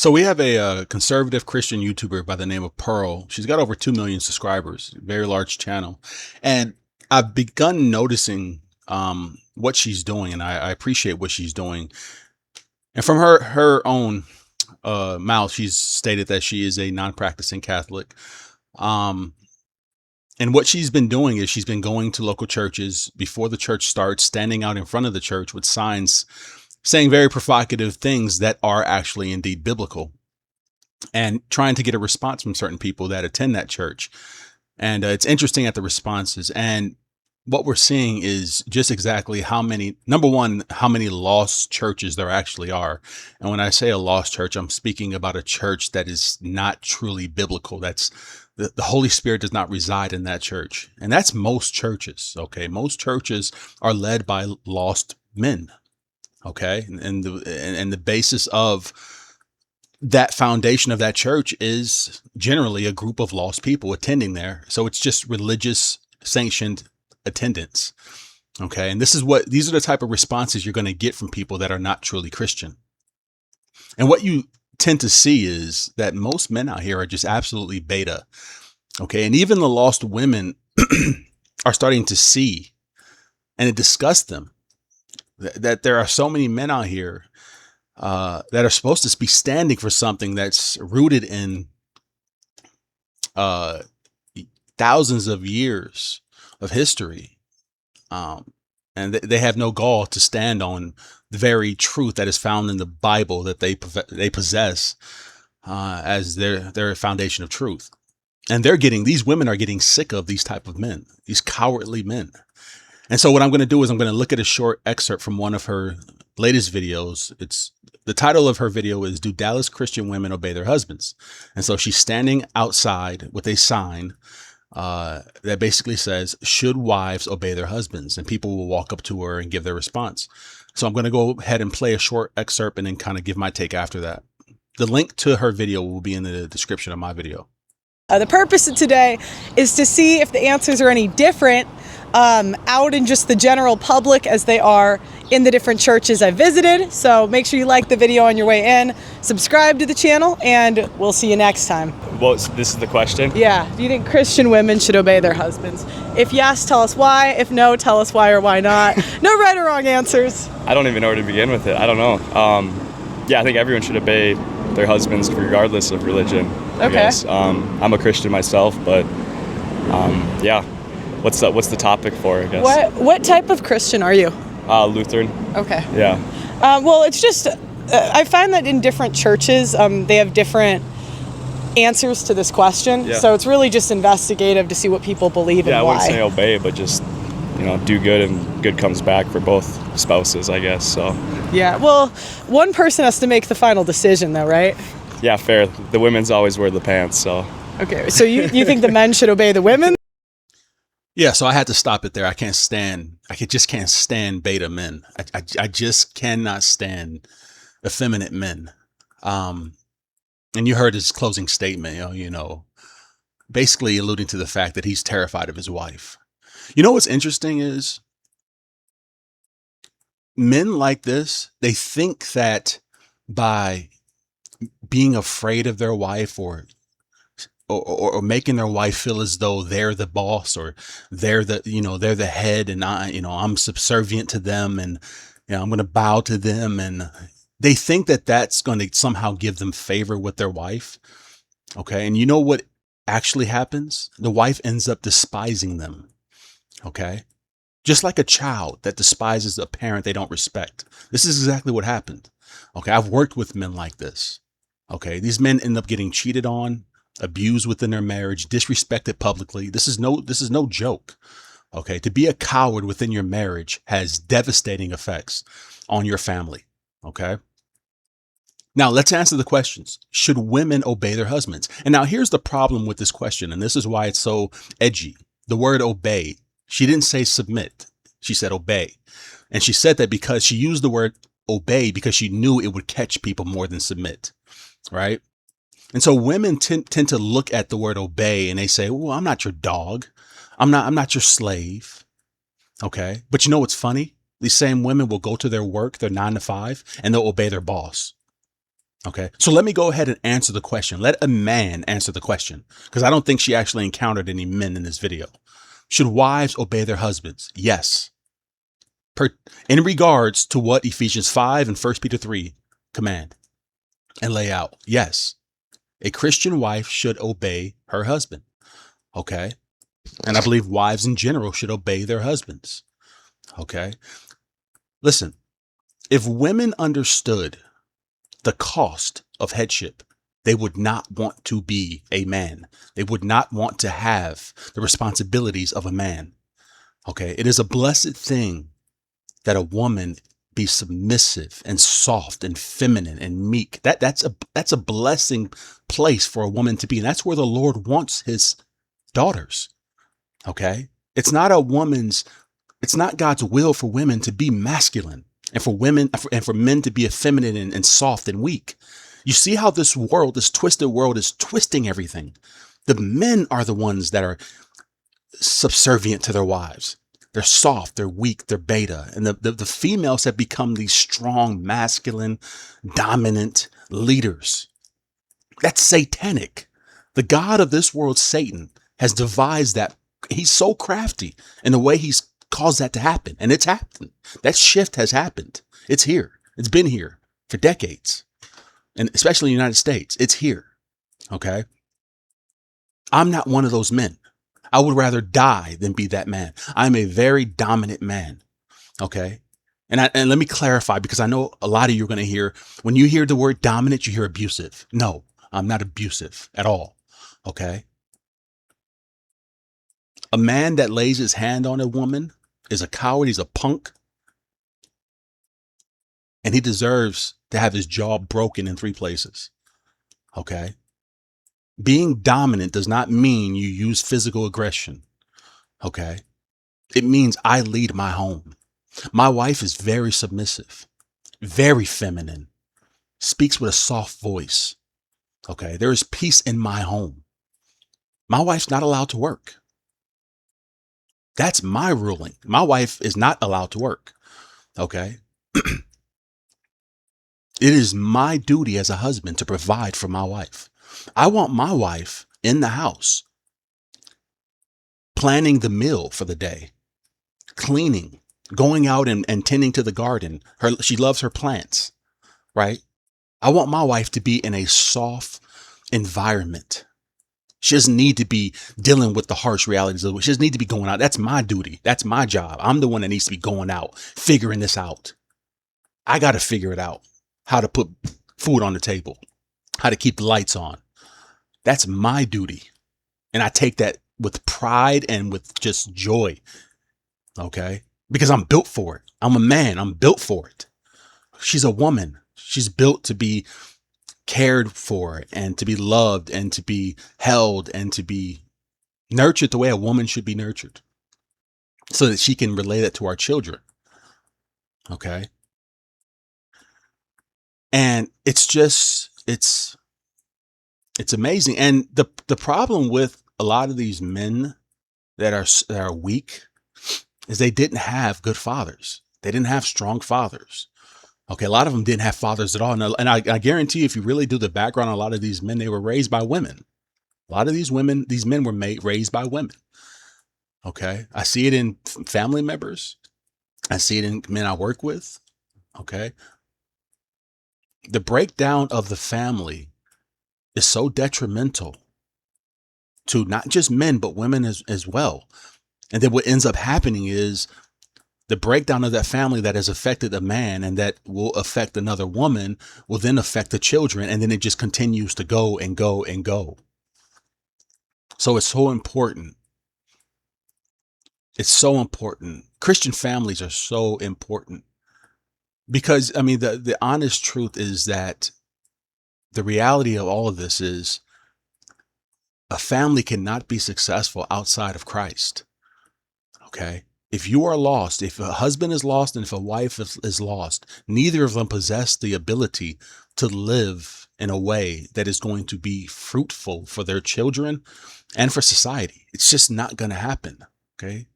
So we have a, conservative Christian YouTuber by the name of Pearl. She's got over 2 million subscribers, very large channel. And I've begun noticing what she's doing, and I appreciate what she's doing. And from her own mouth, she's stated that she is a non-practicing Catholic. Um, and what she's been doing is she's been going to local churches before the church starts, standing out in front of the church with signs saying very provocative things that are actually indeed biblical, and trying to get a response from certain people that attend that church. And it's interesting at the responses. And what we're seeing is just exactly how many, number one, how many lost churches there actually are. And when I say a lost church, I'm speaking about a church that is not truly biblical. That's the Holy Spirit does not reside in that church. And that's most churches. Okay. Most churches are led by lost men. Okay. And the basis of that foundation of that church is generally a group of lost people attending there. So it's just religious sanctioned attendance. Okay. And these are the type of responses you're going to get from people that are not truly Christian. And what you tend to see is that most men out here are just absolutely beta. Okay. And even the lost women are starting to see and discuss them. That there are so many men out here that are supposed to be standing for something that's rooted in thousands of years of history. And they have no gall to stand on the very truth that is found in the Bible that they possess as their foundation of truth. And these women are getting sick of these type of men, these cowardly men. And so what I'm going to do is I'm going to look at a short excerpt from one of her latest videos. The title of her video is "Do Dallas Christian Women Obey Their Husbands?" And so she's standing outside with a sign that basically says, "Should wives obey their husbands?" And people will walk up to her and give their response. So I'm going to go ahead and play a short excerpt and then kind of give my take after that. The link to her video will be in the description of my video. The purpose of today is to see if the answers are any different out in just the general public as they are in the different churches I visited. So make sure you like the video on your way in, subscribe to the channel, and we'll see you next time. Well, this is the question? Yeah. Do you think Christian women should obey their husbands? If yes, tell us why. If no, tell us why or why not. No right or wrong answers. I don't even know where to begin with it. I don't know. Yeah, I think everyone should obey their husbands regardless of religion. I guess. I'm a Christian myself, but yeah. What's the topic for, I guess? What type of Christian are you? Lutheran. Okay. Yeah. Well, it's just, I find that in different churches, they have different answers to this question. Yeah. So it's really just investigative to see what people believe and I why. wouldn't say obey, but just, do good, and good comes back for both spouses, I guess, so. Yeah, well, one person has to make the final decision though, right? Yeah, fair. The women's always wear the pants, so. Okay, so you think the men should obey the women? Yeah, so I had to stop it there. I just can't stand beta men. I just cannot stand effeminate men. And you heard his closing statement, basically alluding to the fact that he's terrified of his wife. You know what's interesting is men like this, they think that by being afraid of their wife or making their wife feel as though they're the boss, or they're the head, and I'm subservient to them, and I'm going to bow to them, and they think that that's going to somehow give them favor with their wife. Okay. And you know what actually happens? The wife ends up despising them. Okay. Just like a child that despises a parent they don't respect. This is exactly what happened. Okay. I've worked with men like this. Okay. These men end up getting cheated on, abused within their marriage, disrespected publicly. This is no joke. Okay. To be a coward within your marriage has devastating effects on your family. Okay. Now let's answer the questions. Should women obey their husbands? And now here's the problem with this question. And this is why it's so edgy. The word obey. She didn't say submit. She said obey. And she said that because she used the word obey because she knew it would catch people more than submit. Right. And so women tend to look at the word obey and they say, well, I'm not your dog. I'm not your slave. Okay. But you know what's funny? These same women will go to their work, their 9 to 5, and they'll obey their boss. Okay. So let me go ahead and answer the question. Let a man answer the question, because I don't think she actually encountered any men in this video. Should wives obey their husbands? Yes. In regards to what Ephesians 5 and 1 Peter 3 command and lay out. Yes. A Christian wife should obey her husband. Okay. And I believe wives in general should obey their husbands. Okay. Listen, if women understood the cost of headship, they would not want to be a man. They would not want to have the responsibilities of a man. Okay. It is a blessed thing that a woman be submissive and soft and feminine and meek. That's a blessing place for a woman to be. And that's where the Lord wants his daughters. Okay. It's not God's will for women to be masculine and for men to be effeminate and soft and weak. You see how this twisted world is twisting everything. The men are the ones that are subservient to their wives. They're soft, they're weak, they're beta. And the females have become these strong, masculine, dominant leaders. That's satanic. The God of this world, Satan, has devised that. He's so crafty in the way he's caused that to happen. And it's happened. That shift has happened. It's here. It's been here for decades. And especially in the United States, it's here. Okay. I'm not one of those men. I would rather die than be that man. I'm a very dominant man. Okay. And let me clarify, because I know a lot of you are going to hear, when you hear the word dominant, you hear abusive. No, I'm not abusive at all. Okay. A man that lays his hand on a woman is a coward. He's a punk. And he deserves to have his jaw broken in 3 places. Okay. Being dominant does not mean you use physical aggression. Okay. It means I lead my home. My wife is very submissive, very feminine, speaks with a soft voice. Okay. There is peace in my home. My wife's not allowed to work. That's my ruling. My wife is not allowed to work. Okay. It is my duty as a husband to provide for my wife. I want my wife in the house, planning the meal for the day, cleaning, going out and tending to the garden. She loves her plants, right? I want my wife to be in a soft environment. She doesn't need to be dealing with the harsh realities of it. She doesn't need to be going out. That's my duty. That's my job. I'm the one that needs to be going out, figuring this out. I got to figure it out. How to put food on the table, how to keep the lights on. That's my duty. And I take that with pride and with just joy. Okay. Because I'm built for it. I'm a man. I'm built for it. She's a woman. She's built to be cared for and to be loved and to be held and to be nurtured the way a woman should be nurtured, so that she can relay that to our children. Okay. And it's amazing. And the problem with a lot of these men that are weak is they didn't have good fathers. They didn't have strong fathers. Okay. A lot of them didn't have fathers at all. And I guarantee you, if you really do the background on a lot of these men, they were raised by women. A lot of these men were raised by women. Okay. I see it in family members. I see it in men I work with. Okay. The breakdown of the family is so detrimental to not just men, but women as well. And then what ends up happening is the breakdown of that family that has affected a man and that will affect another woman will then affect the children. And then it just continues to go and go and go. So it's so important. It's so important. Christian families are so important. Because, I mean, the honest truth is that the reality of all of this is a family cannot be successful outside of Christ. Okay. If you are lost, if a husband is lost and if a wife is lost, neither of them possess the ability to live in a way that is going to be fruitful for their children and for society. It's just not going to happen. Okay.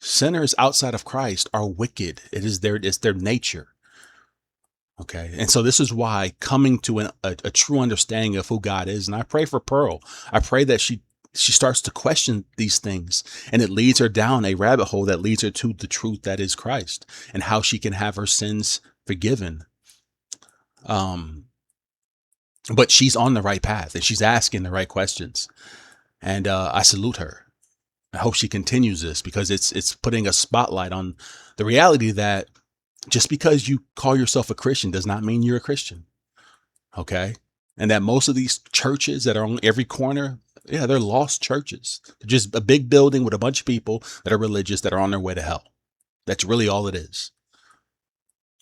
Sinners outside of Christ are wicked. It's their nature. Okay. And so this is why coming to a true understanding of who God is. And I pray for Pearl. I pray that she starts to question these things, and it leads her down a rabbit hole that leads her to the truth that is Christ and how she can have her sins forgiven. But she's on the right path and she's asking the right questions. And I salute her. I hope she continues this, because it's putting a spotlight on the reality that just because you call yourself a Christian does not mean you're a Christian. Okay. And that most of these churches that are on every corner, yeah, they're lost churches. They're just a big building with a bunch of people that are religious that are on their way to hell. That's really all it is.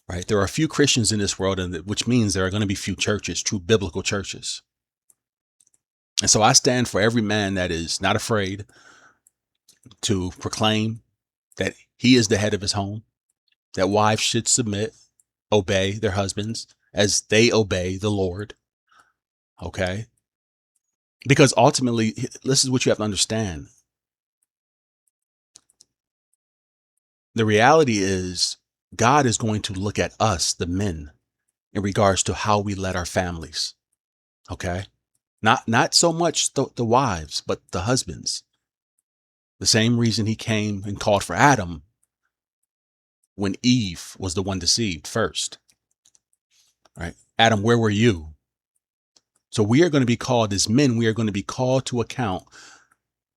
Right. There are a few Christians in this world, which means there are going to be few churches, true biblical churches. And so I stand for every man that is not afraid to proclaim that he is the head of his home, that wives should submit, obey their husbands as they obey the Lord. Okay. Because ultimately, this is what you have to understand. The reality is God is going to look at us, the men, in regards to how we led our families. Okay. Not so much the wives, but the husbands. The same reason he came and called for Adam when Eve was the one deceived first. Right? Adam, where were you? So we are going to be called as men. We are going to be called to account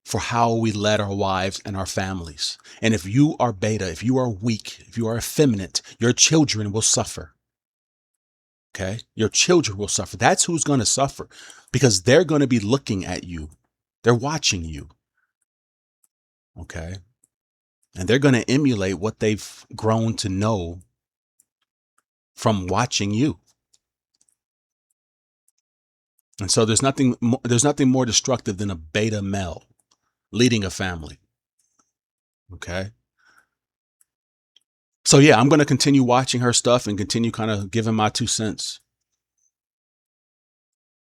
for how we led our wives and our families. And if you are beta, if you are weak, if you are effeminate, your children will suffer. Okay? Your children will suffer. That's who's going to suffer, because they're going to be looking at you. They're watching you. Okay? And they're going to emulate what they've grown to know from watching you. And so there's nothing more destructive than a beta male leading a family. Okay? So yeah, I'm going to continue watching her stuff and continue kind of giving my 2 cents.